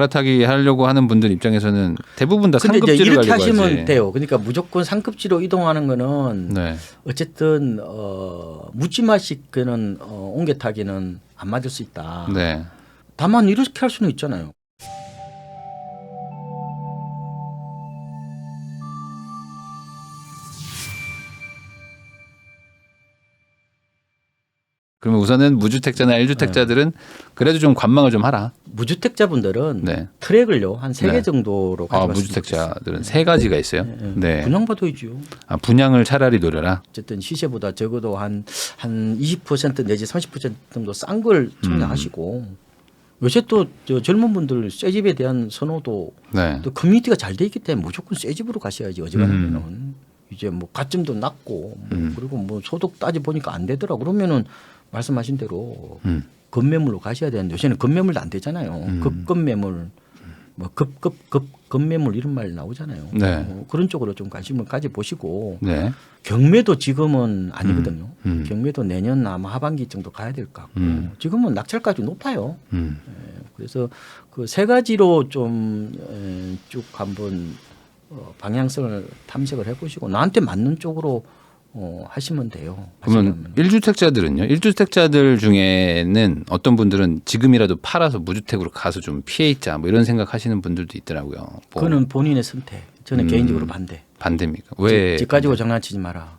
갈아타기 하려고 하는 분들 입장에서는 대부분 다 근데 상급지를 이렇게 가려고 하시면 하지. 돼요. 그러니까 무조건 상급지로 이동하는 거는 네. 어쨌든 묻지마식 그는 옮겨타기는 안 맞을 수 있다. 네. 다만 이렇게 할 수는 있잖아요. 그러면 우선은 무주택자나 1주택자들은 그래도 좀 관망을 좀 하라. 무주택자분들은 네. 트랙을요 한 3개 네. 정도로 아, 가져갔으면 무주택자들은 세 가지가 있어요. 네. 분양받아야죠. 아, 분양을 차라리 노려라. 어쨌든 시세보다 적어도 한 20% 내지 30% 정도 싼 걸 청약하시고 요새 또 젊은 분들 새 집에 대한 선호도 네. 또 커뮤니티가 잘 돼 있기 때문에 무조건 새 집으로 가셔야지 어지간하면은 이제 뭐 가점도 낮고 그리고 뭐 소득 따져 보니까 안 되더라 그러면은 말씀하신 대로 급매물로 가셔야 되는데 요새는 급매물도 안 되잖아요. 급매물 뭐 급매물 이런 말 나오잖아요. 네. 그런 쪽으로 좀 관심을 가져 보시고 네. 경매도 지금은 아니거든요. 경매도 내년 아마 하반기 정도 가야 될 것 같고 지금은 낙찰가도 높아요. 그래서 그 세 가지로 좀 쭉 한번 방향성을 탐색을 해보시고 나한테 맞는 쪽으로 하시면 돼요. 그러면 1주택자들은요? 1주택자들 중에는 어떤 분들은 지금이라도 팔아서 무주택으로 가서 좀 피해 있자 뭐 이런 생각하시는 분들도 있더라고요. 뭐 그거는 본인의 선택. 저는 개인적으로 반대입니까? 왜? 집 가지고 장난치지 마라.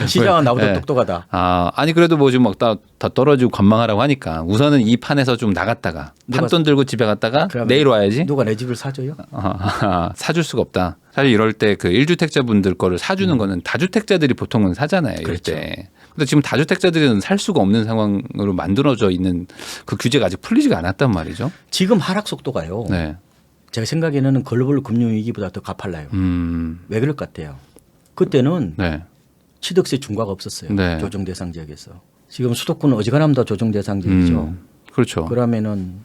시장은 나보다 네. 똑똑하다. 아, 아니 그래도 뭐 지금 막 다 떨어지고 관망하라고 하니까 우선은 이 판에서 좀 나갔다가 판돈 들고 집에 갔다가 내일 와야지. 누가 내 집을 사줘요? 사줄 수가 없다. 사실 이럴 때 그 1주택자 분들 거를 사주는 거는 다주택자들이 보통은 사잖아요. 이럴 그렇죠. 때. 근데 지금 다주택자들은 살 수가 없는 상황으로 만들어져 있는 그 규제가 아직 풀리지가 않았단 말이죠. 지금 하락 속도가요. 네. 제가 생각에는 글로벌 금융위기보다 더 가팔라요. 왜 그럴 것 같아요? 그때는 네. 취득세 중과가 없었어요. 네. 조정 대상 지역에서. 지금 수도권은 어지간하면 더 조정 대상 지역이죠. 그렇죠. 그러면은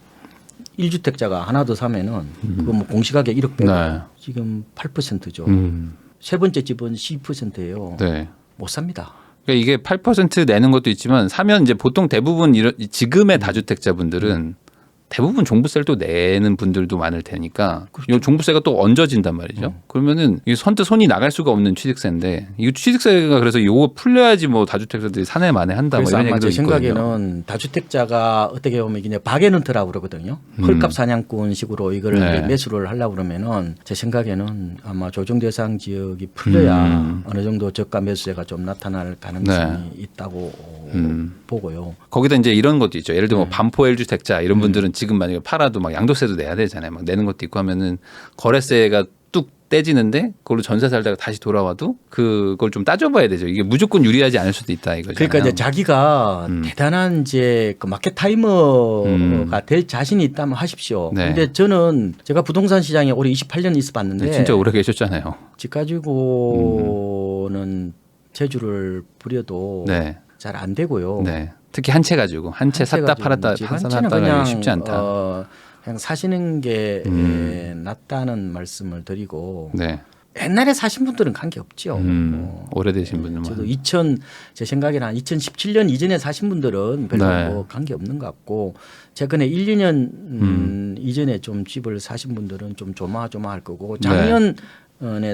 1주택자가 하나 더 사면은 그거 뭐 공시가격 1억 빼고 네. 지금 8%죠. 세 번째 집은 12%예요. 네. 못 삽니다. 그러니까 이게 8% 내는 것도 있지만 사면 이제 보통 대부분 지금의 다주택자분들은 대부분 종부세를 또 내는 분들도 많을 테니까 이 종부세가 또 얹어진단 말이죠. 그러면은 이 선뜻 손이 나갈 수가 없는 취득세인데 이 취득세가 그래서 이거 풀려야지 뭐 다주택자들이 사내 만에 한다 뭐 그래서 이런 아마 얘기도 제 있거든요. 생각에는 다주택자가 어떻게 보면 이게 바게넌트라고 그러거든요. 헐값 사냥꾼식으로 이거를 네. 매수를 하려고 그러면은 제 생각에는 아마 조정 대상 지역이 풀려야 어느 정도 저가 매수세가 좀 나타날 가능성이 있다고 보고요. 거기다 이제 이런 것도 있죠. 예를 들면 뭐 반포 1주택자 이런 분들은 지금 만약에 팔아도 막 양도세도 내야 되잖아요. 막 내는 것도 있고 하면은 거래세가 뚝 떼지는데 그걸로 전세 살다가 다시 돌아와도 그걸 좀 따져봐야 되죠. 이게 무조건 유리하지 않을 수도 있다 이거죠. 그러니까 이제 자기가 대단한 이제 그 마켓 타이머가 될 자신이 있다면 하십시오. 네. 근데 저는 제가 부동산 시장에 올해 28년 있어봤는데 네, 진짜 오래 계셨잖아요. 집 가지고는 재주를 부려도 네. 잘 안 되고요. 네. 특히 한 채 가지고 한 채 샀다 팔았다 그냥 쉽지 않다. 그냥 사시는 게 낫다는 말씀을 드리고 네. 옛날에 사신 분들은 관계 없죠. 오래되신 분들만. 저도 제 생각에는 한 2017년 이전에 사신 분들은 별로 네. 뭐 관계 없는 것 같고 최근에 1, 2년 이전에 좀 집을 사신 분들은 좀 조마조마할 거고 작년에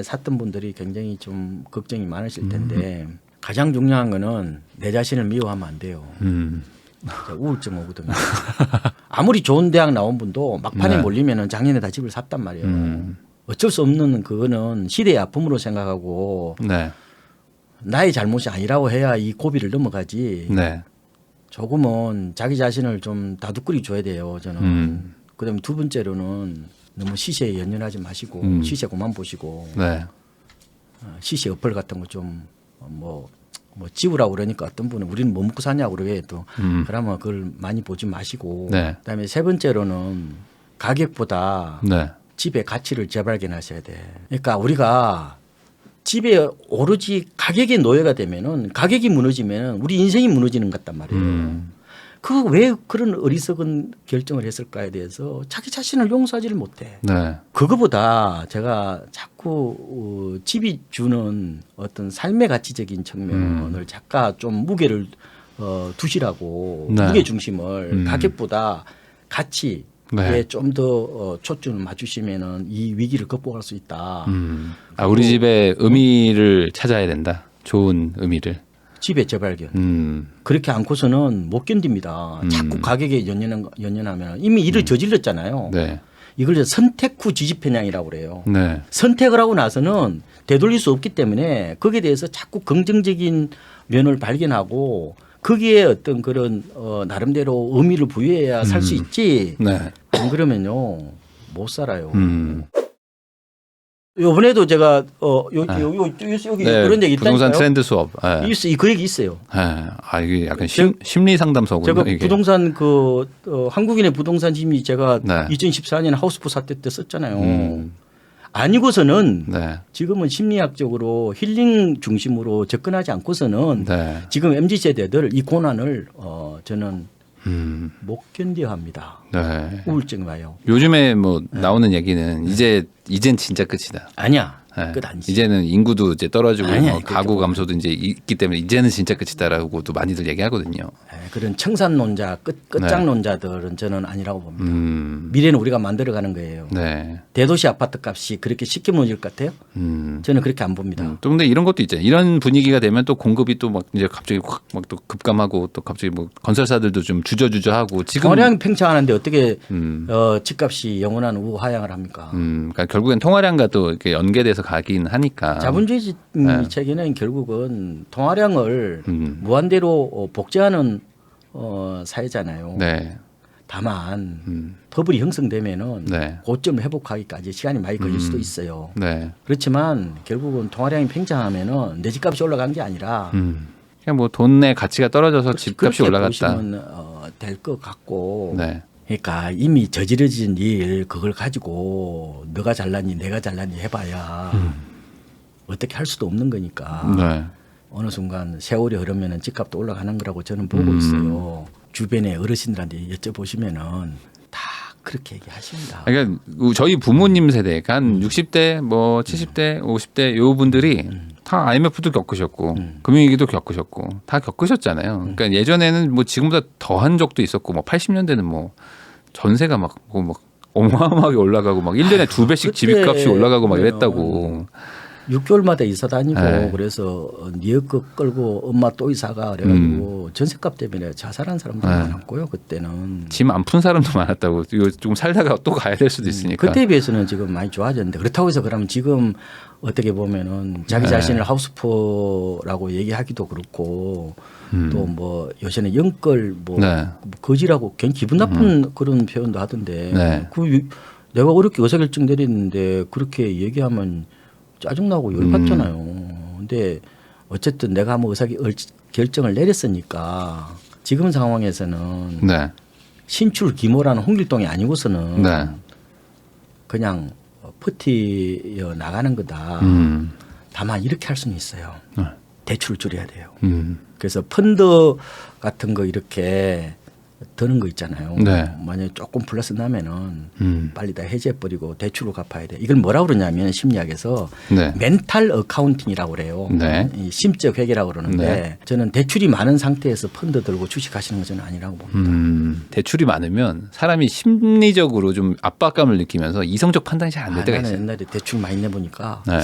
샀던 분들이 굉장히 좀 걱정이 많으실 텐데 가장 중요한 거는 내 자신을 미워하면 안 돼요. 우울증 오거든요. 아무리 좋은 대학 나온 분도 막판에 네. 몰리면은 작년에 다 집을 샀단 말이에요. 어쩔 수 없는 그거는 시대의 아픔으로 생각하고 네. 나의 잘못이 아니라고 해야 이 고비를 넘어가지. 네. 조금은 자기 자신을 좀 다독거리 줘야 돼요. 저는. 그다음에 두 번째로는 너무 시세에 연연하지 마시고 시세 그만 보시고 네. 시세 어플 같은 거 좀 뭐 지우라고 그러니까 어떤 분은 우리는 뭐 먹고 사냐고 그러게 또 그러면 그걸 많이 보지 마시고 네. 그다음에 세 번째로는 가격보다 네. 집의 가치를 재발견하셔야 돼. 그러니까 우리가 집에 오로지 가격의 노예가 되면은 가격이 무너지면 우리 인생이 무너지는 것 같단 말이에요. 그 왜 그런 어리석은 결정을 했을까에 대해서 자기 자신을 용서하지를 못해. 네. 그거보다 제가 자꾸 집이 주는 어떤 삶의 가치적인 측면을 잠깐 좀 무게를 두시라고 네. 무게 중심을 가격보다 가치 네. 좀 더 초점을 맞추시면은 이 위기를 극복할 수 있다. 우리 집의 의미를 찾아야 된다. 좋은 의미를. 집의 재발견. 그렇게 않고서는 못 견딥니다. 자꾸 가격에 연연하면 이미 일을 저질렀잖아요. 네. 이걸 선택 후 지지편향이라고 그래요. 네. 선택을 하고 나서는 되돌릴 수 없기 때문에 거기에 대해서 자꾸 긍정적인 면을 발견하고 거기에 어떤 그런 나름대로 의미를 부여해야 살 수 있지. 네. 안 그러면요 못 살아요. 이번에도 제가 여기 네, 그런 얘기 부동산 있다니까요. 트렌드 수업. 네. 그 얘기 있어요. 네. 이게 약간 심리 상담소군요. 제가 이게. 부동산 한국인의 부동산 심리 제가 네. 2014년 하우스포 사태 때 썼잖아요. 아니고서는 네. 지금은 심리학적으로 힐링 중심으로 접근하지 않고서는 네. 지금 MZ 세대들 이 고난을 저는 못 견뎌합니다. 네. 우울증이 와요. 요즘에 뭐 나오는 얘기는 이젠 진짜 끝이다. 아니야. 네. 끝 아니지. 이제는 인구도 이제 떨어지고 아니야, 뭐 가구 감소도 이제 있기 때문에 이제는 진짜 끝이다라고도 많이들 얘기하거든요. 그런 청산론자 끝장론자들은 저는 아니라고 봅니다. 미래는 우리가 만들어가는 거예요. 네. 대도시 아파트 값이 그렇게 쉽게 무너질 것 같아요? 저는 그렇게 안 봅니다. 또 근데 이런 것도 있잖아요. 이런 분위기가 되면 또 공급이 또 막 이제 갑자기 확 막 또 급감하고 또 갑자기 뭐 건설사들도 좀 주저주저하고 지금 통화량이 팽창하는데 어떻게 집값이 영원한 우하향을 합니까? 그러니까 결국엔 통화량과 또 이렇게 연계돼서 가긴 하니까. 자본주의 체계는 결국은 통화량을 무한대로 복제하는 사회잖아요. 네. 다만 버블이 형성되면은 네. 고점을 회복하기까지 시간이 많이 걸릴 수도 있어요. 네. 그렇지만 결국은 통화량이 팽창하면은 내 집값이 올라간 게 아니라 그냥 뭐 돈의 가치가 떨어져서 집값이 올라갔다. 될 것 같고. 네. 그러니까 이미 저지러진 일 그걸 가지고 너가 잘났니 내가 잘났니 해봐야 어떻게 할 수도 없는 거니까. 네. 어느 순간 세월이 흐르면은 집값도 올라가는 거라고 저는 보고 있어요. 주변의 어르신들한테 여쭤보시면은 다 그렇게 얘기하십니다. 그러니까 저희 부모님 세대, 한 60대, 뭐 70대, 50대 요 분들이 다 IMF도 겪으셨고 금융위기도 겪으셨고 다 겪으셨잖아요. 그러니까 예전에는 뭐 지금보다 더한 적도 있었고 뭐 80년대는 뭐 전세가 막 어마어마하게 올라가고 막 1년에 2배씩 집값이 올라가고 막 이랬다고. 6개월마다 이사 다니고 네. 그래서 니어껏 끌고 엄마 또 이사가 그래가지고 전세값 때문에 자살한 사람도 많았고요. 그때는. 짐 안 푼 사람도 많았다고. 이거 좀 살다가 또 가야 될 수도 있으니까. 그때에 비해서는 지금 많이 좋아졌는데 그렇다고 해서 그러면 지금 어떻게 보면은 자기 자신을 하우스포라고 얘기하기도 그렇고 또 뭐 요새는 영끌 뭐 네. 거지라고 괜히 기분 나쁜 그런 표현도 하던데 네. 내가 어렵게 의사결정 내렸는데 그렇게 얘기하면 짜증나고 열받잖아요. 근데 어쨌든 내가 한번 의사결정을 내렸으니까 지금 상황에서는 네. 신출 기모라는 홍길동이 아니고서는 네. 그냥 버티어 나가는 거다. 다만 이렇게 할 수는 있어요. 대출을 줄여야 돼요. 그래서 펀드 같은 거 이렇게 드는 거 있잖아요. 네. 만약에 조금 플러스 나면은 빨리 다 해제해버리고 대출로 갚아야 돼. 이걸 뭐라고 그러냐면 심리학에서 네. 멘탈 어카운팅이라고 그래요. 네. 이 심적 회계라고 그러는데 네. 저는 대출이 많은 상태에서 펀드 들고 주식하시는 것은 아니라고 봅니다. 대출이 많으면 사람이 심리적으로 좀 압박감을 느끼면서 이성적 판단이 잘 안 될 때가 나는 있어요. 옛날에 대출 많이 내보니까 네.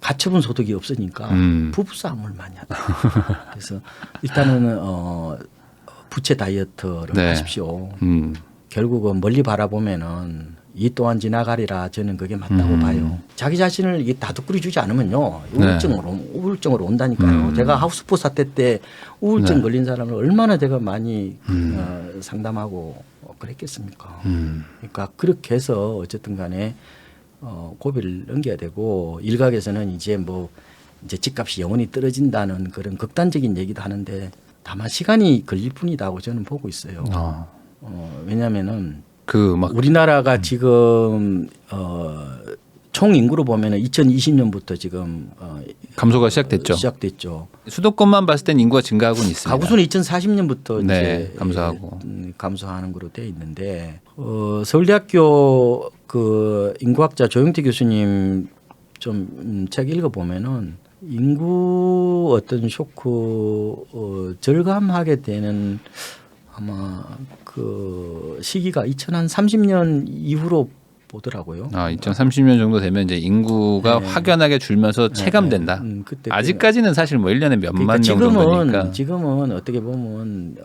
가처분 소득이 없으니까 부부싸움을 많이 하다. 그래서 일단은 부채 다이어트를 네. 하십시오. 결국은 멀리 바라보면은 이 또한 지나가리라 저는 그게 맞다고 봐요. 자기 자신을 이게 다독거려 주지 않으면요 우울증으로 온다니까요. 제가 하우스포 사태 때 우울증 걸린 사람을 얼마나 제가 많이 상담하고 그랬겠습니까. 그러니까 그렇게 해서 어쨌든 간에 고비를 넘겨야 되고 일각에서는 이제 집값이 영원히 떨어진다는 그런 극단적인 얘기도 하는데 다만 시간이 걸릴 뿐이다고 저는 보고 있어요. 왜냐하면은 우리나라가 지금 총 인구로 보면은 2020년부터 지금 감소가 시작됐죠. 수도권만 봤을 땐 인구가 증가하고는 있습니다. 가구수는 2040년부터 네, 이제 감소하고 감소하는 거로 돼 있는데 서울대학교 그 인구학자 조영태 교수님 좀 책 읽어 보면은 인구 어떤 쇼크 절감하게 되는 아마 그 그 시기가 2030년 이후로 보더라고요. 2030년 정도 되면 이제 인구가 네. 확연하게 줄면서 체감된다. 그때 아직까지는 사실 뭐 1년에 몇만 그러니까 명 정도니까. 지금은 어떻게 보면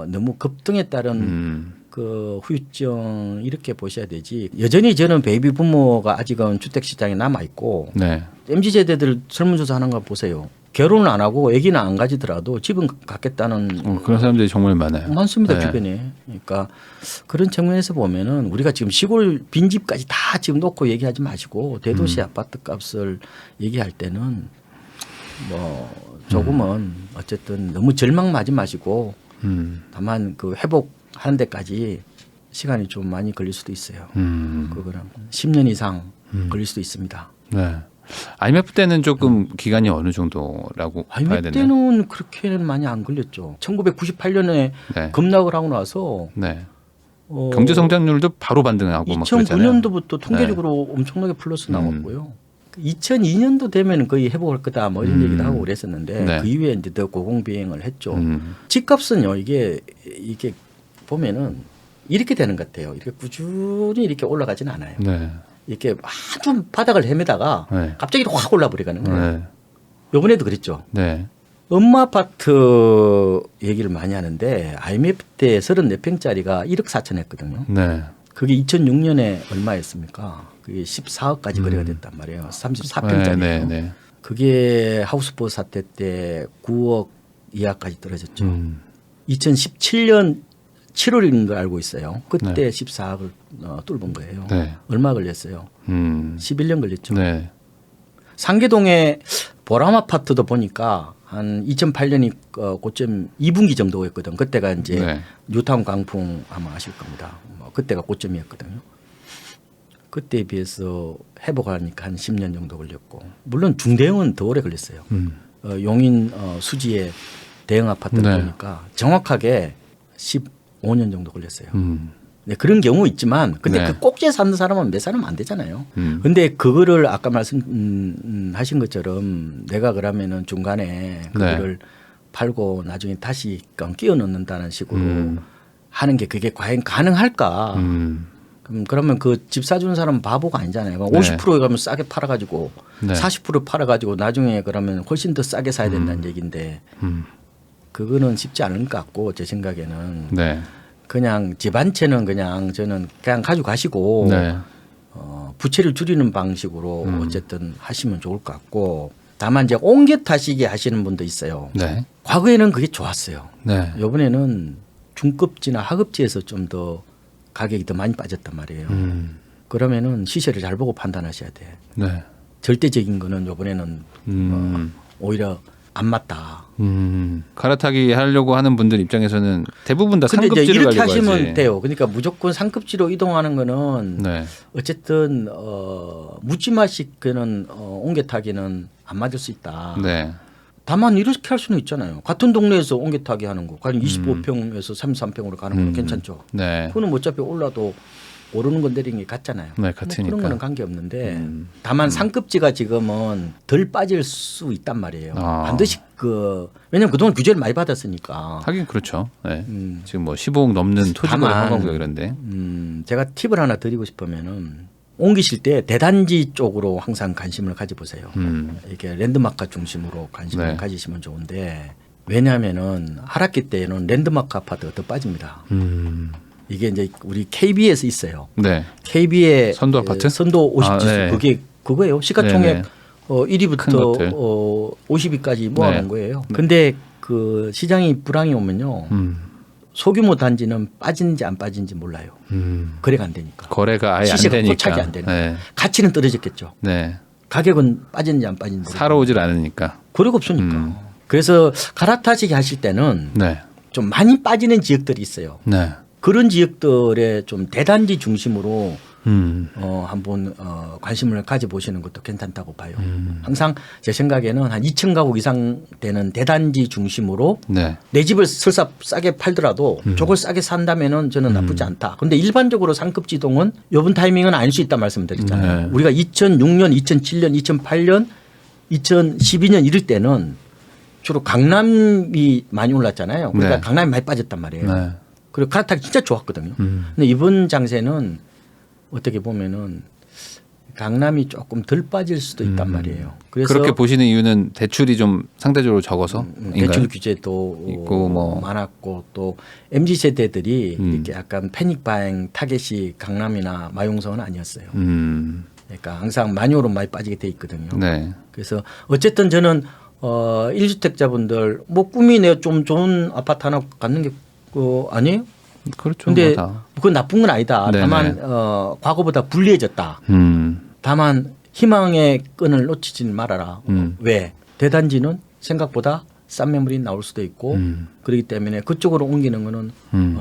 너무 급등에 따른 그 후유증 이렇게 보셔야 되지. 여전히 저는 베이비 부모가 아직은 주택 시장에 남아 있고 네. MZ 세대들 설문조사하는 거 보세요. 결혼을 안 하고 아기는 안 가지더라도 집은 갖겠다는 그런 사람들이 정말 많아요. 많습니다. 네. 주변에. 그러니까 그런 측면에서 보면은 우리가 지금 시골 빈집까지 다 지금 놓고 얘기하지 마시고 대도시 아파트 값을 얘기할 때는 뭐 조금은 어쨌든 너무 절망하지 마시고 다만 그 회복하는 데까지 시간이 좀 많이 걸릴 수도 있어요. 그거는 10년 이상 걸릴 수도 있습니다. 네. IMF 때는 조금 기간이 어느 정도라고 봐야 IMF 되나요? 때는 그렇게는 많이 안 걸렸죠. 1998년에 네. 급락을 하고 나서 네. 경제 성장률도 바로 반등하고 막 그랬잖아요. 2009년도부터 통계적으로 엄청나게 플러스 나왔고요. 2002년도 되면 거의 회복할 거다 뭐 이런 얘기도 하고 그랬었는데 네. 그 이후에 이제 더 고공비행을 했죠. 집값은요 이게 보면은 이렇게 되는 것 같아요. 이렇게 꾸준히 이렇게 올라가지는 않아요. 네. 이렇게 아주 바닥을 헤매다가 네. 갑자기 확 올라버리가는 거예요. 네. 이번에도 그랬죠. 네. 엄마 아파트 얘기를 많이 하는데 IMF 때 34평짜리가 1억 4천 했거든요. 네. 그게 2006년에 얼마였습니까? 그게 14억까지 거래가 됐단 말이에요. 34평짜리. 네. 네. 그게 하우스포 사태 때 9억 이하까지 떨어졌죠. 2017년 7월인 걸 알고 있어요. 그때 네. 14억을 뚫은 거예요. 네. 얼마 걸렸어요? 11년 걸렸죠. 네. 상계동의 보람 아파트도 보니까 한 2008년이 고점 2분기 정도였거든. 그때가 이제 네. 뉴타운 강풍 아마 아실 겁니다. 뭐 그때가 고점이었거든요. 그때에 비해서 회복하니까 한 10년 정도 걸렸고 물론 중대형은 더 오래 걸렸어요. 용인 수지의 대형 아파트를 네. 보니까 정확하게 15년 정도 걸렸어요. 네, 그런 경우 있지만 근데 네. 그 꼭지에 사는 사람은 몇 사람 안 되잖아요. 근데 그거를 아까 말씀하신 것처럼 내가 그러면은 중간에 그거를 팔고 나중에 다시 끼워 넣는다는 식으로 하는 게 그게 과연 가능할까? 그러면 그 집 사주는 사람은 바보가 아니잖아요. 50%에 가면 싸게 팔아가지고 네. 40% 팔아가지고 나중에 그러면 훨씬 더 싸게 사야 된다는 얘기인데 그거는 쉽지 않을 것 같고 제 생각에는 네. 그냥 집 한 채는 그냥 저는 그냥 가져가시고 네. 부채를 줄이는 방식으로 어쨌든 하시면 좋을 것 같고 다만 이제 옮겨 타시기 하시는 분도 있어요. 네. 과거에는 그게 좋았어요. 네. 이번에는 중급지나 하급지에서 좀 더 가격이 더 많이 빠졌단 말이에요. 그러면은 시세를 잘 보고 판단하셔야 돼. 네. 절대적인 거는 이번에는 오히려 안 맞다. 갈아타기 하려고 하는 분들 입장에서는 대부분 다 근데 이제 상급지를 이렇게 가려고 하시면 하지. 돼요. 그러니까 무조건 상급지로 이동하는 거는 네. 어쨌든 묻지마식 그는 옮겨타기는 안 맞을 수 있다. 네. 다만 이렇게 할 수는 있잖아요. 같은 동네에서 옮겨타기 하는 거, 가령 25평에서 33평으로 가는 건 괜찮죠. 네. 그거는 어차피 올라도 오르는 건 내리는 게 같잖아요. 네, 뭐 같으니까. 그런 거는 관계 없는데 다만 상급지가 지금은 덜 빠질 수 있단 말이에요. 아. 반드시 왜냐하면 그동안 규제를 많이 받았으니까. 하긴 그렇죠. 네. 지금 뭐 15억 넘는 토지거래 다만, 허가구역 이런데. 제가 팁을 하나 드리고 싶으면은 옮기실 때 대단지 쪽으로 항상 관심을 가져보세요. 이게 랜드마크 중심으로 관심을 네. 가지시면 좋은데 왜냐하면은 하락기 때는 랜드마크 아파트가 더 빠집니다. 이게 이제 우리 KB에서 있어요. 네. KB의 선도 아파트? 선도 50지수 아, 네. 그게 그거예요. 시가총액 네, 네. 큰 1위부터 것들. 50위까지 모아놓은 네. 거예요. 근데 그 시장이 불황이 오면요. 소규모 단지는 빠진지 안 빠진지 몰라요. 거래가 안 되니까. 거래가 아예 안 시세가 되니까. 포착이 안 되니까. 네. 가치는 떨어졌겠죠. 네. 가격은 빠진지 안 빠진지 모르겠어요. 사러 오질 않으니까. 거래가 없으니까. 그래서 갈아타시기 하실 때는 네. 좀 많이 빠지는 지역들이 있어요. 네. 그런 지역들에 좀 대단지 중심으로 한번 관심을 가져보시는 것도 괜찮다고 봐요. 항상 제 생각에는 한 2층 가구 이상 되는 대단지 중심으로 네. 내 집을 설사 싸게 팔더라도 저걸 싸게 산다면은 저는 나쁘지 않다. 그런데 일반적으로 상급 지동은 이번 타이밍은 아닐 수 있다 말씀드렸잖아요. 네. 우리가 2006년, 2007년, 2008년, 2012년 이럴 때는 주로 강남이 많이 올랐잖아요. 그러니까 네. 강남이 많이 빠졌단 말이에요. 네. 그리고 갈아타기 진짜 좋았거든요. 근데 이번 장세는 어떻게 보면은 강남이 조금 덜 빠질 수도 있단 말이에요. 그래서 그렇게 보시는 이유는 대출이 좀 상대적으로 적어서 대출 규제도 있고 뭐. 많았고 또 MZ 세대들이 이렇게 약간 패닉 바잉 타겟이 강남이나 마용성은 아니었어요. 그러니까 항상 마녀로 많이 빠지게 돼 있거든요. 네. 그래서 어쨌든 저는 1주택자분들 뭐 꿈이 내가 좀 좋은 아파트 하나 갖는 게 아니에요? 그렇죠. 근데 뭐 다. 그건 나쁜 건 아니다. 네네. 다만 과거보다 불리해졌다. 다만 희망의 끈을 놓치지 말아라. 왜? 대단지는 생각보다 싼 매물이 나올 수도 있고 그렇기 때문에 그쪽으로 옮기는 거는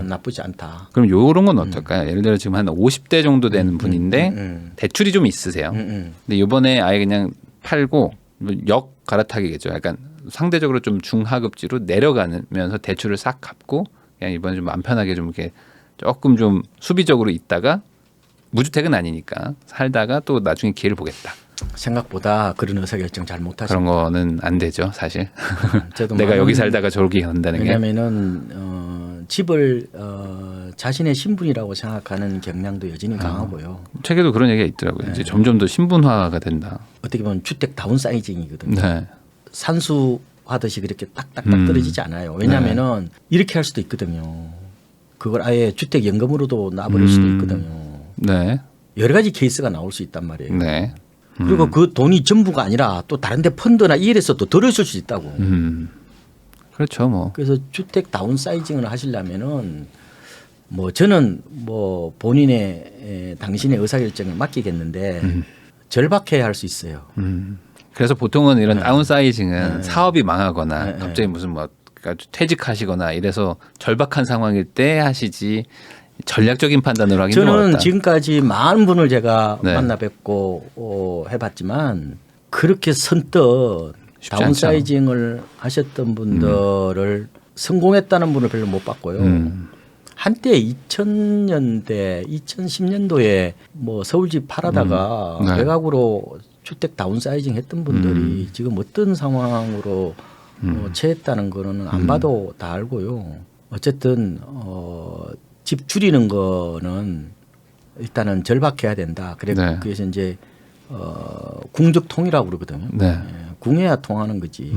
나쁘지 않다. 그럼 요런 건 어떨까요? 예를 들어 지금 한 50대 정도 되는 분인데 대출이 좀 있으세요. 근데 이번에 아예 그냥 팔고 역 갈아타기겠죠. 약간 상대적으로 좀 중하급지로 내려가면서 대출을 싹 갚고 그냥 이번에 좀 마음 편하게 좀 이렇게 조금 좀 수비적으로 있다가 무주택은 아니니까 살다가 또 나중에 기회를 보겠다. 생각보다 그런 의사결정 잘 못하시고 그런 거는 안 되죠, 사실. 저도 내가 많은- 여기 살다가 저기 간다는 게. 왜냐하면은 집을 자신의 신분이라고 생각하는 경향도 여전히 강하고요. 책에도 그런 얘기가 있더라고요. 이제 점점 더 신분화가 된다. 어떻게 보면 주택 다운사이징이거든요. 네. 산수하듯이 그렇게 딱딱딱 떨어지지 않아요. 왜냐하면은 이렇게 할 수도 있거든요. 그걸 아예 주택 연금으로도 놔버릴 수도 있거든요. 네. 여러 가지 케이스가 나올 수 있단 말이에요. 네. 그리고 그 돈이 전부가 아니라 또 다른데 펀드나 이래서 또 들어있을 수 있다고. 그렇죠, 뭐. 그래서 주택 다운사이징을 하시려면은 뭐 저는 뭐 본인의 당신의 의사결정을 맡기겠는데 절박해야 할 수 있어요. 그래서 보통은 네. 이런 다운사이징은 사업이 망하거나 갑자기 무슨 뭐 퇴직하시거나 이래서 절박한 상황일 때 하시지 전략적인 판단으로 하긴 좀 저는 어렵다. 지금까지 많은 분을 제가 네. 만나 뵙고 해봤지만 그렇게 선뜻 쉽지 다운사이징을 하셨던 분들을 성공했다는 분을 별로 못 봤고요. 한때 2000년대, 2010년도에 뭐 서울집 팔아다가 네. 외곽으로 주택 다운사이징 했던 분들이 지금 어떤 상황으로 처했다는 거는 안 봐도 다 알고요. 어쨌든 집 줄이는 거는 일단은 절박해야 된다. 네. 그래서 이제 궁적통이라고 그러거든요. 네. 예, 궁해야 통하는 거지.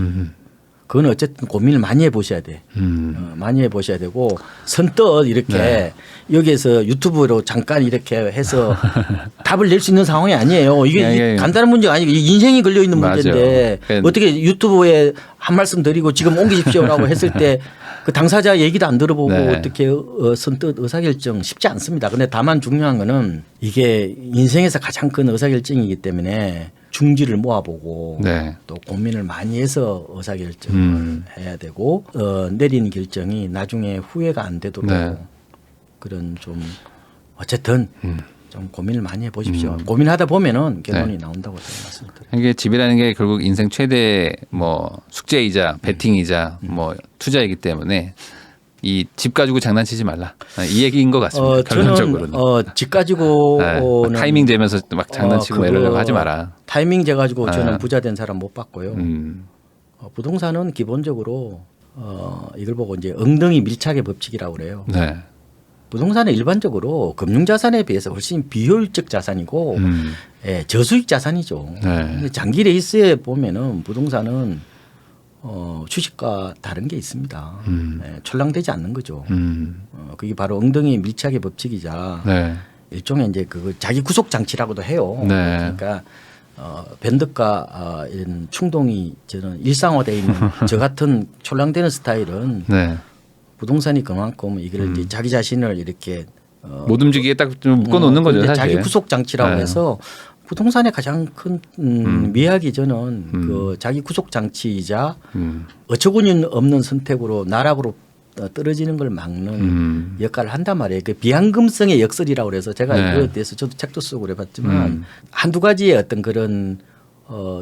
그건 어쨌든 고민을 많이 해보셔야 돼. 많이 해보셔야 되고 선뜻 이렇게 네. 여기에서 유튜브로 잠깐 이렇게 해서 답을 낼 수 있는 상황이 아니에요. 이게 예, 예. 간단한 문제가 아니고 이게 인생이 걸려 있는 맞아요. 문제인데 그러니까 어떻게 유튜브에 한 말씀 드리고 지금 옮기십시오라고 했을 때 그 당사자 얘기도 안 들어보고 네. 어떻게 선뜻 의사결정 쉽지 않습니다. 근데 다만 중요한 거는 이게 인생에서 가장 큰 의사결정이기 때문에 중지를 모아보고 네. 또 고민을 많이 해서 의사결정을 해야 되고 내린 결정이 나중에 후회가 안 되도록 네. 그런 좀 어쨌든 좀 고민을 많이 해보십시오. 고민하다 보면은 결론이 나온다고 저는 말씀드려요. 이게 집이라는 게 결국 인생 최대 뭐 숙제이자 베팅이자 뭐 투자이기 때문에 이 집 가지고 장난치지 말라. 이 얘기인 것 같습니다. 결론적으로는. 저는 집 가지고는 네. 타이밍 되면서 막 장난치고 이러려고 하지 마라. 타이밍 재 가지고 저는 네. 부자 된 사람 못 봤고요. 부동산은 기본적으로 이걸 보고 이제 엉덩이 밀착의 법칙이라고 그래요. 네. 부동산은 일반적으로 금융자산에 비해서 훨씬 비효율적 자산이고 예, 저수익 자산이죠. 네. 근데 장기 레이스에 보면은 부동산은 주식과 다른 게 있습니다. 예, 출렁되지 않는 거죠. 그게 바로 엉덩이 밀착의 법칙이자 네. 일종의 이제 그 자기 구속 장치라고도 해요. 네. 그러니까 변덕과 이런 충동이 저는 일상화되어 있는 저 같은 출렁대는 스타일은 네. 부동산이 그만큼 이걸 이제 자기 자신을 이렇게 못 움직이게 딱 좀 묶어놓는 거죠, 근데 사실. 자기 구속 장치라고 네. 해서 부동산의 가장 큰 미학이 저는 그 자기 구속 장치이자 어처구니 없는 선택으로 나락으로 떨어지는 걸 막는 역할을 한단 말이에요. 그 비앙금성의 역설이라고 그래서 제가 네. 이거에 대해서 저도 책도 쓰고 그래봤지만 한두 가지의 어떤 그런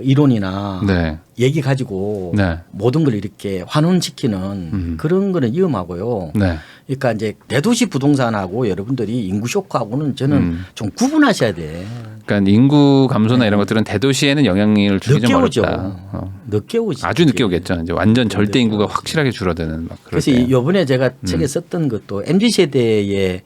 이론이나 네. 얘기 가지고 네. 모든 걸 이렇게 환원시키는 그런 거는 위험하고요. 네. 그러니까 이제 대도시 부동산하고 여러분들이 인구 쇼크하고는 저는 좀 구분하셔야 돼. 그러니까 인구 감소나 이런 것들은 대도시에는 영향을 주기 좀 늦게 오죠. 어렵다. 늦게 오지. 아주 늦게 오겠죠. 이제 완전 절대 인구가 확실하게 줄어드는 막 그럴 그래서 때. 이번에 제가 책에 썼던 것도 MZ 세대의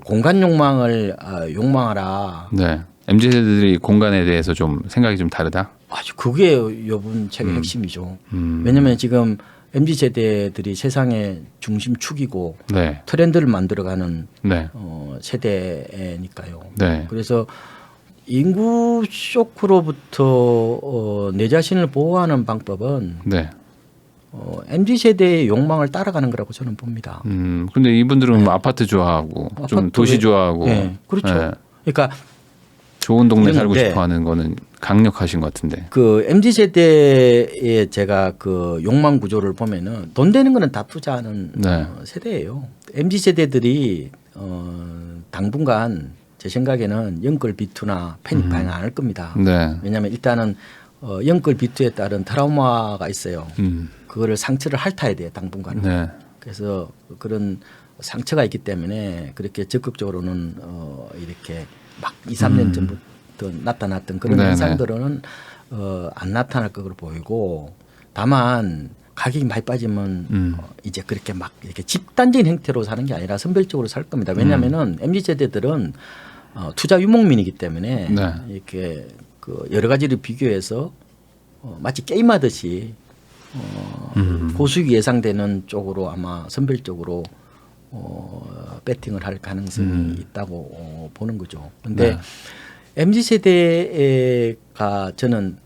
공간 욕망을 욕망하라. 네. MZ 세대들이 공간에 대해서 좀 생각이 좀 다르다. 아주 그게 이번 책의 핵심이죠. 왜냐하면 지금 MZ 세대들이 세상의 중심축이고 네. 트렌드를 만들어가는 네. 세대니까요. 네. 그래서 인구 쇼크로부터 내 자신을 보호하는 방법은 네. MZ 세대의 욕망을 따라가는 거라고 저는 봅니다. 근데 이분들은 뭐 아파트 좋아하고 좀 아파트 도시 좋아하고 네, 그렇죠. 네. 그러니까 좋은 동네 살고 그런데 싶어 하는 거는 강력하신 것 같은데. 그 MZ 세대의 제가 그 욕망 구조를 보면은 돈 되는 거는 다 투자하는 네. 세대예요. MZ 세대들이 당분간 제 생각에는 영끌 비투나 패닉 반응 안 할 겁니다. 네. 왜냐하면 일단은 영끌 비투에 따른 트라우마가 있어요. 그거를 상처를 핥아야 돼요, 당분간은. 네. 그래서 그런 상처가 있기 때문에 그렇게 적극적으로는 이렇게 막 2, 3년 전부터 나타났던 그런 네네. 현상들은 안 나타날 것으로 보이고, 다만 가격이 많이 빠지면 이제 그렇게 막 이렇게 집단적인 형태로 사는 게 아니라 선별적으로 살 겁니다. 왜냐하면은 MZ 세대들은 투자 유목민이기 때문에 네. 이렇게 그 여러 가지를 비교해서 마치 게임하듯이 고수익이 예상되는 쪽으로 아마 선별적으로 배팅을 할 가능성이 있다고 보는 거죠. 그런데 네. MZ 세대가 저는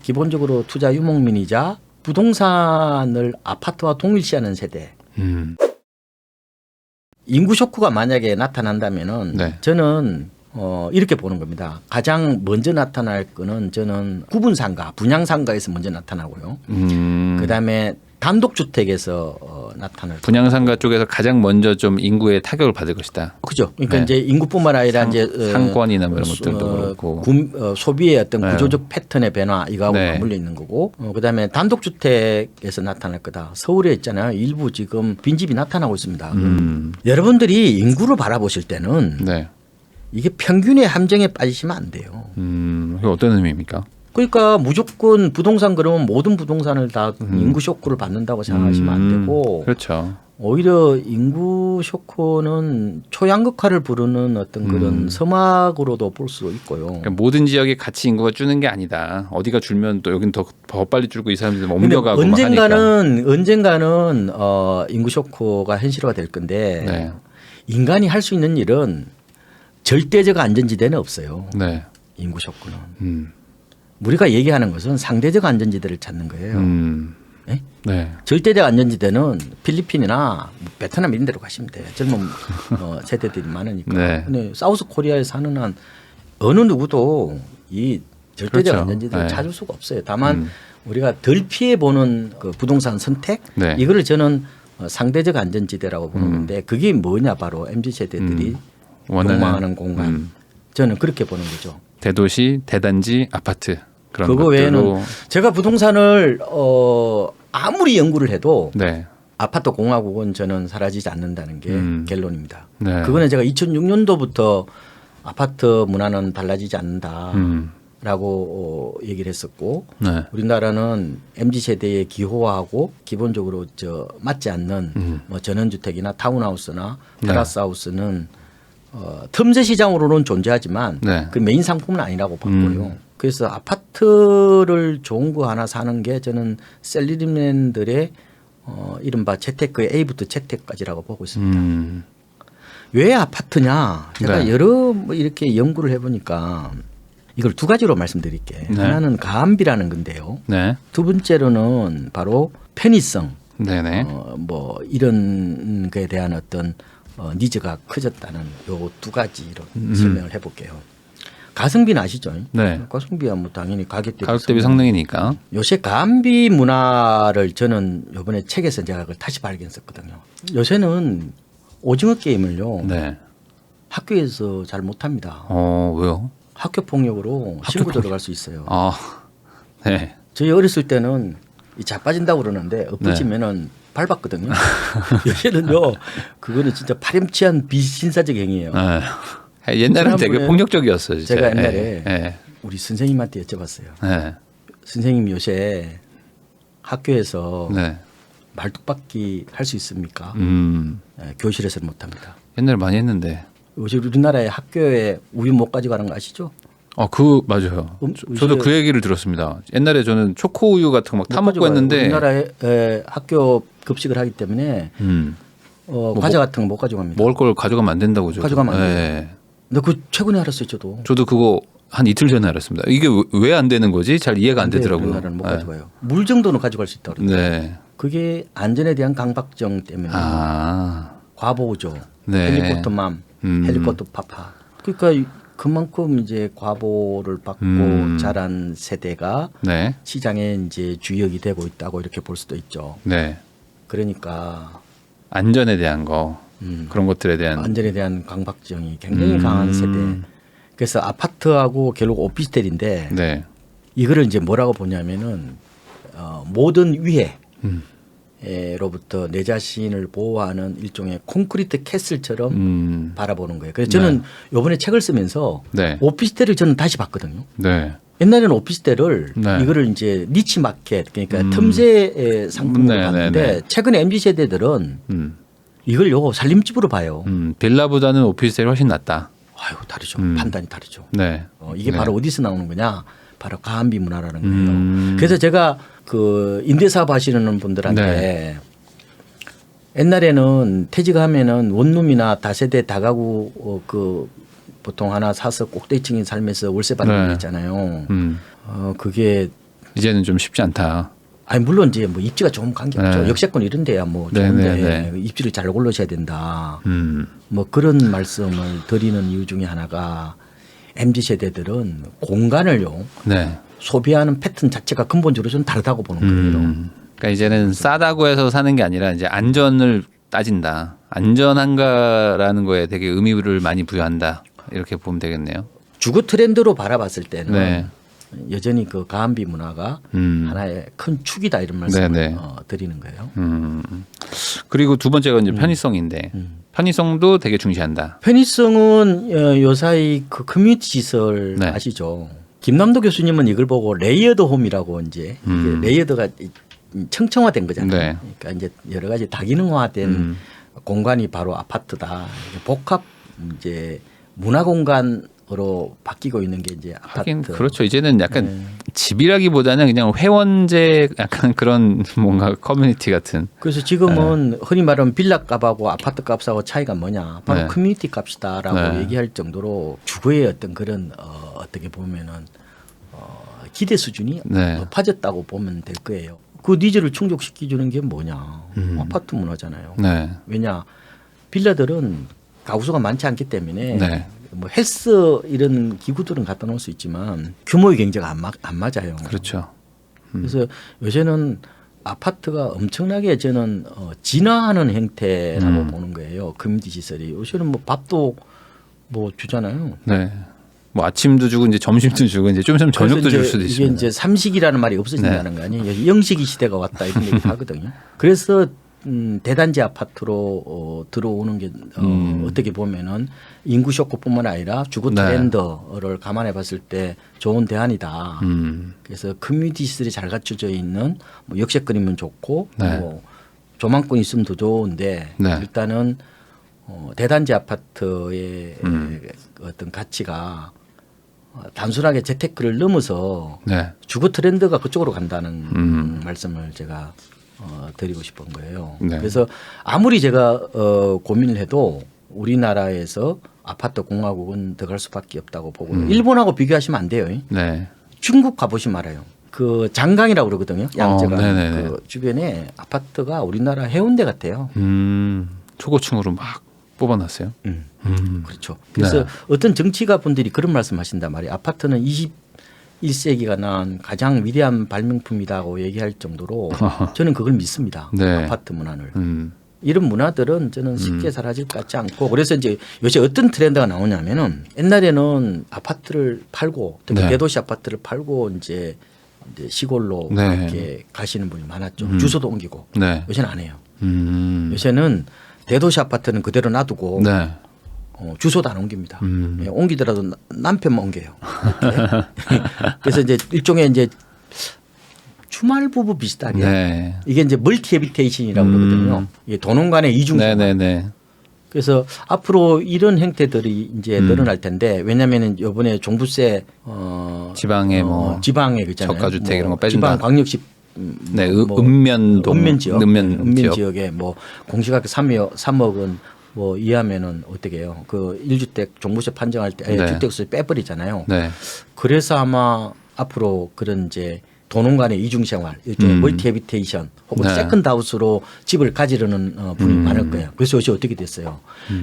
기본적으로 투자 유목민이자 부동산을 아파트와 동일시하는 세대. 인구 쇼크가 만약에 나타난다면은 네. 저는 이렇게 보는 겁니다. 가장 먼저 나타날 거는 저는 구분 상가, 분양 상가에서 먼저 나타나고요. 그다음에 단독주택에서 나타날 분양상가 쪽에서 가장 먼저 좀 인구에 타격을 받을 것이다. 그죠. 그러니까 네. 이제 인구뿐만 아니라 이제 상권이나 뭐 이런 것들도 그렇고. 소비의 어떤 네. 구조적 패턴의 변화 이거하고 네. 맞물려 있는 거고. 그다음에 단독주택에서 나타날 거다. 서울에 있잖아요. 일부 지금 빈집이 나타나고 있습니다. 여러분들이 인구를 바라보실 때는 네. 이게 평균의 함정에 빠지시면 안 돼요. 이게 어떤 의미입니까? 그러니까 무조건 부동산 그러면 모든 부동산을 다 인구 쇼크를 받는다고 생각하시면 안 되고, 그렇죠. 오히려 인구 쇼크는 초양극화를 부르는 어떤 그런 서막으로도 볼 수 있고요. 그러니까 모든 지역에 같이 인구가 주는 게 아니다. 어디가 줄면 또 여긴 더 빨리 줄고 이 사람들 근데 옮겨가고 막 하니까. 언젠가는 인구 쇼크가 현실화가 될 건데 네. 인간이 할 수 있는 일은 절대적 안전지대는 없어요. 네. 인구 쇼크는. 우리가 우리가 얘기하는 것은 상대적 안전지대를 찾는 거예요. 네? 네. 절대적 안전지대는 필리핀이나 베트남 이런 데로 가시면 돼요. 젊은 세대들이 많으니까. 네. 근데 사우스 코리아에 사는 한 어느 누구도 이 절대적 그렇죠. 안전지대를 네. 찾을 수가 없어요. 다만 우리가 덜 피해 보는 그 부동산 선택 네. 이거를 저는 상대적 안전지대라고 보는 건데 그게 뭐냐 바로 MZ 세대들이 욕망하는 공간. 저는 그렇게 보는 거죠. 대도시, 대단지, 아파트 그런 그거 것들로. 외에는 제가 부동산을 아무리 연구를 해도 네. 아파트 공화국은 저는 사라지지 않는다는 게 결론입니다. 네. 그거는 제가 2006년도부터 아파트 문화는 달라지지 않는다라고 얘기를 했었고 네. 우리나라는 MZ 세대에 기호하고 기본적으로 맞지 않는 뭐 전원주택이나 타운하우스나 테라스하우스는 틈새 시장으로는 존재하지만 네. 그 메인 상품은 아니라고 봤고요. 그래서 아파트를 좋은 거 하나 사는 게 저는 셀러리맨들의 이른바 재테크 A부터 Z까지라고 보고 있습니다. 왜 아파트냐? 제가 네. 여러 이렇게 연구를 해보니까 이걸 두 가지로 말씀드릴게요. 네. 하나는 가압비라는 건데요. 네. 두 번째로는 바로 편의성. 네네. 뭐 이런 거에 대한 어떤 니즈가 커졌다는 요 두 가지로 설명을 해볼게요. 가성비는 아시죠? 네. 가성비야 뭐 당연히 가격 대비 성능이니까. 요새 가성비 문화를 저는 이번에 책에서 제가 그걸 다시 발견했었거든요. 요새는 오징어 게임을요. 네. 학교에서 잘 못합니다. 왜요? 학교 폭력으로 신고 들어갈 수 있어요. 아, 네. 저희 어렸을 때는 이 자빠진다고 그러는데 엎어지면은 밟았거든요. 요새는요, 그거는 진짜 파렴치한 비신사적 행위예요. 네. 옛날엔 되게 지난번에 폭력적이었어요. 진짜. 제가 옛날에 예. 우리 선생님한테 여쭤봤어요. 예. 선생님 요새 학교에서 네. 말뚝박기 할 수 있습니까? 교실에서는 못합니다. 옛날에 많이 했는데. 요새 우리나라의 학교에 우유 못 가져가는 거 아시죠? 맞아요. 저도 요새 그 얘기를 들었습니다. 옛날에 저는 초코 우유 같은 거 막 못 타먹고 가져가요. 했는데. 우리나라에 학교 급식을 하기 때문에 과자 같은 거 못 가져갑니다. 먹을 걸 가져가면 안 된다고 저도. 가져가면 안 돼요. 예. 근데 그 최근에 알았어요, 저도. 저도 그거 한 이틀 전에 알았습니다. 이게 왜 안 되는 거지? 잘 이해가 안 되더라고요. 우리나라는 못 예. 가져가요. 물 정도는 가져갈 수 있다고 그러더라고요. 네. 그게 안전에 대한 강박증 때문에 과보죠. 네. 헬리콥터맘, 헬리콥터 파파. 그러니까 그만큼 이제 과보를 받고 자란 세대가 네. 시장에 이제 주역이 되고 있다고 이렇게 볼 수도 있죠. 네. 그러니까 안전에 대한 거 그런 것들에 대한 안전에 대한 강박증이 굉장히 강한 세대. 그래서 아파트하고 결국 오피스텔인데 네. 이거를 이제 뭐라고 보냐면은 모든 위해로부터 내 자신을 보호하는 일종의 콘크리트 캐슬처럼 바라보는 거예요. 그래서 저는 이번에 책을 쓰면서 네. 오피스텔을 저는 다시 봤거든요. 네. 옛날에는 오피스텔을 네. 이거를 이제 니치 마켓 그러니까 틈새 상품으로 네, 봤는데 네, 네. 최근에 MZ 세대들은 이걸 요거 살림집으로 봐요. 빌라보다는 오피스텔이 훨씬 낫다. 아유 다르죠. 판단이 다르죠. 네. 이게 네. 바로 어디서 나오는 거냐? 바로 가한비 문화라는 거예요. 그래서 제가 그 임대사업 하시는 분들한테 네. 옛날에는 퇴직하면은 원룸이나 다세대 다가구 그 보통 하나 사서 꼭대기층에 살면서 월세 받는 거 네. 있잖아요. 그게 이제는 좀 쉽지 않다. 아니 물론 이제 뭐 입지가 좋은 관계없죠. 네. 역세권 이런 데야 뭐 네, 좋은데 네, 네. 입지를 잘 올르셔야 된다. 뭐 그런 말씀을 드리는 이유 중에 하나가 MZ 세대들은 공간을요 네. 소비하는 패턴 자체가 근본적으로 좀 다르다고 보는 거예요. 그러니까 이제는 싸다고 해서 사는 게 아니라 이제 안전을 따진다. 안전한가라는 거에 되게 의미를 많이 부여한다. 이렇게 보면 되겠네요. 주거 트렌드로 바라봤을 때는 네. 여전히 그 가한비 문화가 하나의 큰 축이다 이런 말씀을 네, 네. 드리는 거예요. 그리고 두 번째가 이제 편의성인데 편의성도 되게 중시한다. 편의성은 요사이 그 커뮤니티 시설 네. 아시죠? 김남도 교수님은 이걸 보고 레이어드 홈이라고 이제 이게 레이어드가 청청화된 거잖아요. 네. 그러니까 이제 여러 가지 다기능화된 공간이 바로 아파트다. 이게 복합 이제 문화 공간으로 바뀌고 있는 게 이제 아파트. 하긴 그렇죠. 이제는 약간 집이라기보다는 그냥 회원제 약간 그런 뭔가 커뮤니티 같은. 그래서 지금은 흔히 말하면 빌라 값하고 아파트 값하고 차이가 뭐냐. 바로 네. 커뮤니티 값이다라고 네. 얘기할 정도로 주거의 어떤 그런 어떻게 보면은 기대 수준이 네. 높아졌다고 보면 될 거예요. 그 니즈를 충족시켜 주는 게 뭐냐. 아파트 문화잖아요. 네. 왜냐. 빌라들은 가구수가 많지 않기 때문에 네. 뭐 헬스 이런 기구들은 갖다 놓을 수 있지만 규모의 경제가 안 맞아요. 그렇죠. 그래서 요새는 아파트가 엄청나게 저는 진화하는 형태라고 보는 거예요. 커뮤니티 시설이. 요새는 뭐 밥도 뭐 주잖아요. 네. 뭐 아침도 주고 이제 점심도 주고 이제 좀 있으면 저녁도 그래서 줄 이제 수도 이게 있습니다. 이제 삼식이라는 말이 없어진다는 거 아니에요. 영식이 시대가 왔다 이런 얘기 하거든요. 그래서 대단지 아파트로 들어오는 게 어떻게 보면은 인구 쇼크뿐만 아니라 주거 네. 트렌드를 감안해 봤을 때 좋은 대안이다. 그래서 커뮤니티 시설이 잘 갖춰져 있는 뭐 역세권이면 좋고 네. 뭐 조망권 있으면 더 좋은데 네. 일단은 대단지 아파트의 어떤 가치가 단순하게 재테크를 넘어서 네. 주거 트렌드가 그쪽으로 간다는 말씀을 제가 드리고 싶은 거예요. 네. 그래서 아무리 제가 고민을 해도 우리나라에서 아파트 공화국은 더 갈 수밖에 없다고 보고 일본하고 비교하시면 안 돼요. 네. 중국 가보시면 알아요. 그 장강이라고 그러거든요. 양재가 네네네. 그 주변에 아파트가 우리나라 해운대 같아요. 초고층으로 막 뽑아놨어요. 그렇죠. 그래서 네. 어떤 정치가 분들이 그런 말씀하신단 말이에요. 아파트는 21세기가 난 가장 위대한 발명품이라고 얘기할 정도로 저는 그걸 믿습니다. 네. 아파트 문화를. 이런 이런 문화들은 저는 쉽게 사라질 것 같지 않고 그래서 이제 요새 어떤 트렌드가 나오냐면은 옛날에는 아파트를 팔고 특히 네. 대도시 아파트를 팔고 이제 시골로 네. 이렇게 가시는 분이 많았죠. 주소도 옮기고. 네. 요새는 안 해요. 음. 요새는 대도시 아파트는 그대로 놔두고 네. 주소 다 안 옮깁니다. 예, 옮기더라도 남편만 옮겨요. 그래서 이제 일종의 이제 주말 부부 비슷하게 네. 이게 이제 멀티 해비테이션이라고 그러거든요. 이게 도농 간의 이중 생활. 네네네. 그래서 앞으로 이런 행태들이 이제 늘어날 텐데 왜냐하면은 이번에 종부세 지방에 뭐 지방에 그잖아요. 저가주택 이런 거 빼준다. 지방 광역시 네, 읍면동, 읍면 지역, 읍면 지역. 지역에 뭐 공시가격 3억은 뭐 이하면은 어떻게 해요? 그 1주택 종부세 판정할 때 네. 주택수를 빼버리잖아요. 네. 그래서 아마 앞으로 그런 이제 도농 간의 이중생활, 일종의 멀티 해비테이션 혹은 네. 세컨드 하우스로 집을 가지려는 분이 많을 거예요. 그래서 요새 어떻게 됐어요?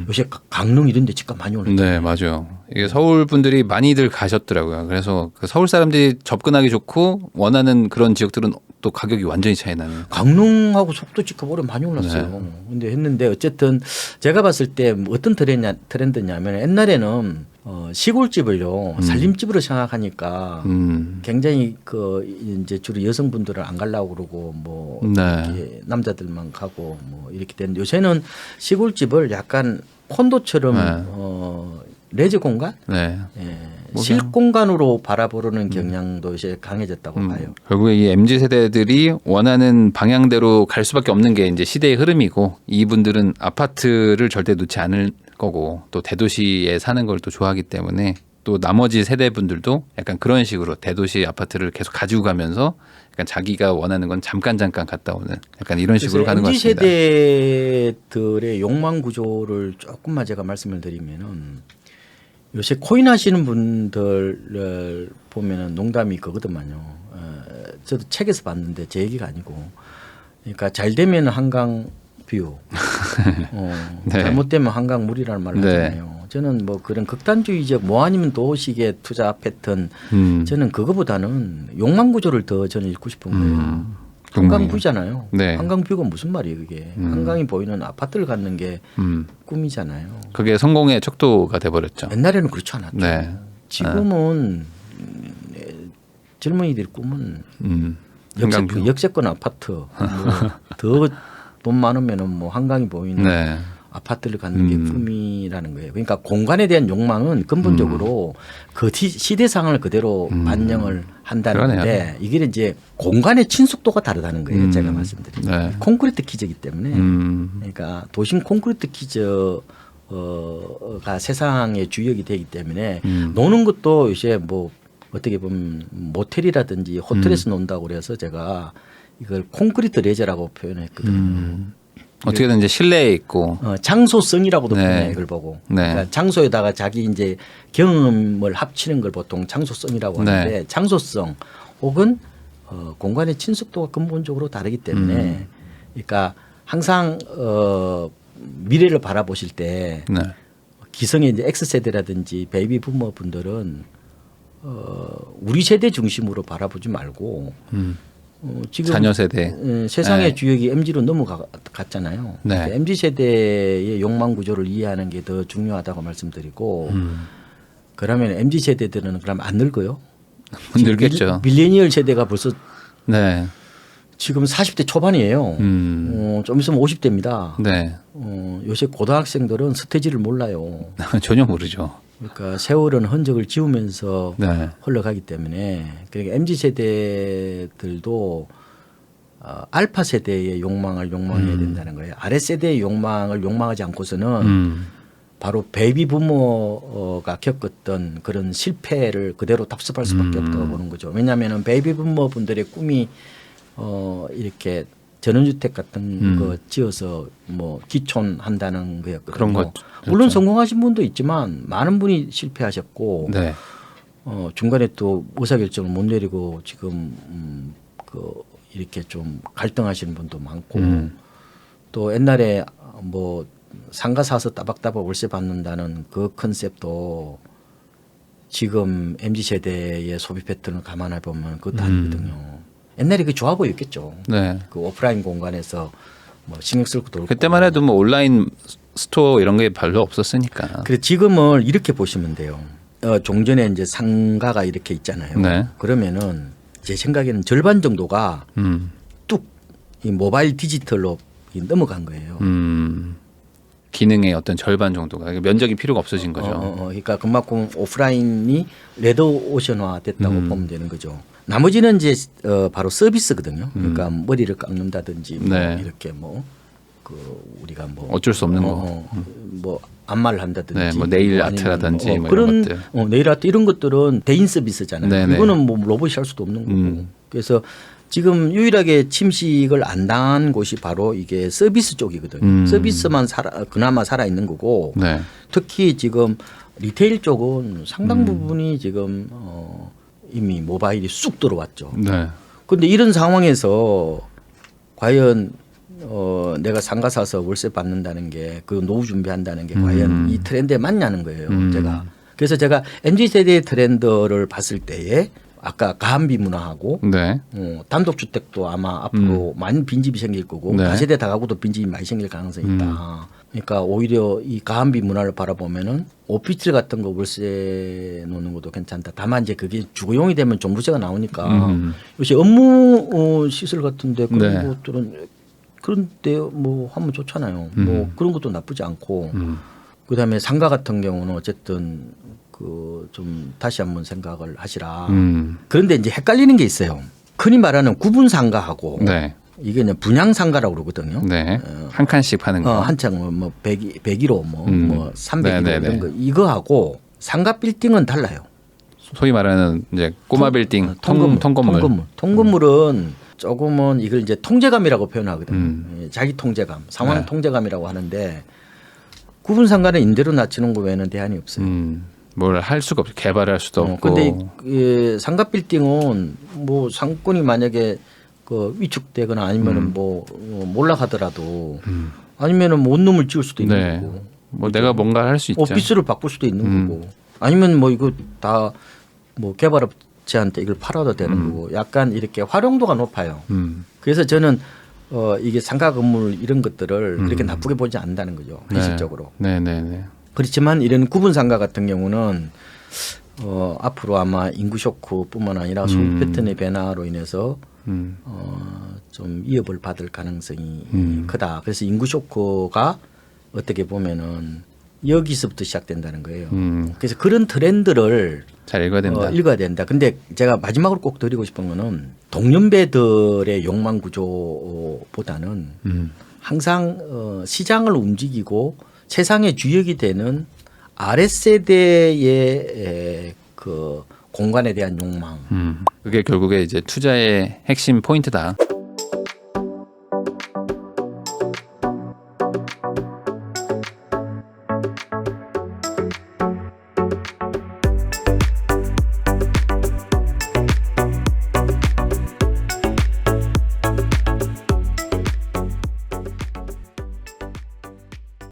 요새 강릉 이런 데 집값 많이 올랐죠. 네, 맞아요. 이게 서울 분들이 많이들 가셨더라고요. 그래서 그 서울 사람들이 접근하기 좋고 원하는 그런 지역들은 또 가격이 완전히 차이 나는. 강릉하고 속도 집값 올해 많이 올랐어요. 네. 근데 했는데 어쨌든 제가 봤을 때 어떤 트렌드냐면 옛날에는 시골집을요 살림집으로 생각하니까 굉장히 그 이제 주로 여성분들은 안 가려고 그러고 뭐 네. 이렇게 남자들만 가고 뭐 이렇게 되는데 요새는 시골집을 약간 콘도처럼 네. 레저 공간, 네. 실공간으로 바라보는 경향도 이제 강해졌다고 봐요. 결국에 이 MZ 세대들이 원하는 방향대로 갈 수밖에 없는 게 이제 시대의 흐름이고 이분들은 아파트를 절대 놓지 않을 거고 또 대도시에 사는 걸 또 좋아하기 때문에 또 나머지 세대분들도 약간 그런 식으로 대도시 아파트를 계속 가지고 가면서 약간 자기가 원하는 건 잠깐 갔다 오는 약간 이런 식으로 가는 것 MZ 같습니다. 세대들의 욕망 구조를 조금만 제가 말씀을 드리면은 요새 코인 하시는 분들 보면은 농담이 그거더만요. 저도 책에서 봤는데 제 얘기가 아니고, 그러니까 잘 되면 한강 뷰, 네. 잘못되면 한강 물이라는 말을 네. 하잖아요. 저는 뭐 그런 극단주의적 뭐 아니면 도식의 투자 패턴, 저는 그거보다는 욕망 구조를 더 저는 읽고 싶은 거예요. 한강 뷰잖아요. 네. 한강 뷰가 무슨 말이에요, 그게? 한강이 보이는 아파트를 갖는 게 꿈이잖아요. 그게 성공의 척도가 돼버렸죠. 옛날에는 그렇지 않았죠. 네. 지금은 젊은이들 꿈은 한강뷰. 역세권 아파트, 더 돈 많으면은 뭐 한강이 보이는 네. 아파트를 갖는 게 꿈이라는 거예요. 그러니까 공간에 대한 욕망은 근본적으로 그 시대상을 그대로 반영을 한다는 그러네요. 건데 이게 이제 공간의 친숙도가 다르다는 거예요. 제가 말씀드린 네. 콘크리트 키즈이기 때문에 그러니까 도심 콘크리트 키즈가 세상의 주역이 되기 때문에 노는 것도 이제 뭐 어떻게 보면 모텔이라든지 호텔에서 논다고 그래서 제가 이걸 콘크리트 레저라고 표현했거든요. 어떻게든 이제 실내에 있고 장소성이라고도 네. 표현해 이걸 보고. 네. 그러니까 장소에다가 자기 이제 경험을 합치는 걸 보통 장소성이라고 하는데 네. 장소성 혹은 공간의 친숙도가 근본적으로 다르기 때문에 그러니까 항상 미래를 바라보실 때 네. 기성의 이제 X세대라든지 베이비 부머 분들은 우리 세대 중심으로 바라보지 말고 지금 자녀 세대. 세상의 네. 주역이 MZ로 넘어갔잖아요. 네. MZ 세대의 욕망 구조를 이해하는 게 더 중요하다고 말씀드리고 그러면 MZ 세대들은 그럼 안 늙어요? 늙겠죠. 밀레니얼 세대가 벌써 네. 지금 40대 초반이에요. 좀 있으면 50대입니다. 네. 요새 고등학생들은 스테지를 몰라요. 전혀 모르죠. 그러니까 세월은 흔적을 지우면서 네. 흘러가기 때문에 그러니까 MZ 세대들도 알파 세대의 욕망을 욕망해야 된다는 거예요. 아래 세대의 욕망을 욕망하지 않고서는 바로 베이비 부모가 겪었던 그런 실패를 그대로 답습할 수밖에 없다고 보는 거죠. 왜냐하면 베이비 부모 분들의 꿈이 이렇게 전원주택 같은 거 지어서 뭐 기촌한다는 거였거든요. 그런 것 물론 성공하신 분도 있지만 많은 분이 실패하셨고 네. 중간에 또 의사결정을 못 내리고 지금 이렇게 좀 갈등하시는 분도 많고 또 옛날에 뭐 상가 사서 따박따박 월세 받는다는 그 컨셉도 지금 MZ 세대의 소비 패턴을 감안해 보면 그것도 아니거든요. 옛날에 그 좋아 보였겠죠. 네. 그 오프라인 공간에서 뭐 신경 쓸 것도 없고. 그때만 해도 뭐 온라인 스토어 이런 게 별로 없었으니까. 그래 지금은 이렇게 보시면 돼요. 종전에 이제 상가가 이렇게 있잖아요. 네. 그러면은 제 생각에는 절반 정도가 뚝 이 모바일 디지털로 넘어간 거예요. 기능의 어떤 절반 정도가 면적이 필요가 없어진 거죠. 그러니까 그만큼 오프라인이 레드오션화 됐다고 보면 되는 거죠. 나머지는 이제 바로 서비스거든요. 그러니까 머리를 깎는다든지 뭐 네. 이렇게 뭐 그 우리가 뭐 어쩔 수 없는 거. 뭐 안마를 한다든지 네, 뭐 네일 아니면 아트라든지 뭐 이런 그런 것들. 네일 아트 이런 것들은 대인 서비스잖아요. 네네. 이거는 뭐 로봇이 할 수도 없는 거고. 그래서 지금 유일하게 침식을 안 당한 곳이 바로 이게 서비스 쪽이거든요. 서비스만 그나마 살아 있는 거고. 네. 특히 지금 리테일 쪽은 상당 부분이 지금 이미 모바일이 쑥 들어왔죠. 네. 그런데 이런 상황에서 과연 내가 상가 사서 월세 받는다는 게 그 노후 준비한다는 게 과연 이 트렌드에 맞냐는 거예요. 제가. 그래서 제가 MZ세대의 트렌드를 봤을 때에 아까 가한비 문화하고 네. 단독주택도 아마 앞으로 많은 빈집이 생길 거고 네. 다세대 다가구도 빈집이 많이 생길 가능성이 있다. 그러니까 오히려 이 가한비 문화를 바라보면은 오피스 같은 거 월세 놓는 것도 괜찮다. 다만 이제 그게 주거용이 되면 종부세가 나오니까 요새 업무 시설 같은데 그런 네. 것들은 그런데 뭐 하면 좋잖아요. 뭐 그런 것도 나쁘지 않고 그다음에 상가 같은 경우는 어쨌든 그 좀 다시 한번 생각을 하시라. 그런데 이제 헷갈리는 게 있어요. 흔히 말하는 구분 상가하고 네. 이게 이제 분양 상가라고 그러거든요. 네. 한 칸씩 파는 거. 한창 뭐 101호 뭐 301호 네네네. 이런 거 이거하고 상가 빌딩은 달라요. 소위 말하는 이제 꼬마 빌딩 통건물. 통건물은 조금은 이걸 이제 통제감이라고 표현하거든요. 예, 자기 통제감, 상황 네. 통제감이라고 하는데 구분 상가는 임대료 낮추는 거 외에는 대안이 없어요. 뭘 할 수가 없죠. 개발할 수도 없고. 근데 상가 빌딩은 뭐 상권이 만약에 그 위축되거나 아니면은 뭐 몰락하더라도 아니면은 못 놈을 지을 수도 있는 네. 거고. 뭐 내가 뭔가 할 수 있죠. 오피스를 바꿀 수도 있는 거고. 아니면 뭐 이거 다 뭐 개발업체한테 이걸 팔아도 되는 거고. 약간 이렇게 활용도가 높아요. 그래서 저는 이게 상가 건물 이런 것들을 그렇게 나쁘게 보지 않는다는 거죠. 현실적으로. 네네네. 그렇지만 이런 구분 상가 같은 경우는 앞으로 아마 인구 쇼크뿐만 아니라 소비 패턴의 변화로 인해서 좀 위협을 받을 가능성이 크다. 그래서 인구 쇼크가 어떻게 보면은 여기서부터 시작된다는 거예요. 그래서 그런 트렌드를 잘 읽어야 된다. 읽어야 된다. 근데 제가 마지막으로 꼭 드리고 싶은 거는 동년배들의 욕망 구조보다는 항상 시장을 움직이고 세상의 주역이 되는 아랫세대의 그 공간에 대한 욕망. 그게 결국에 이제 투자의 핵심 포인트다.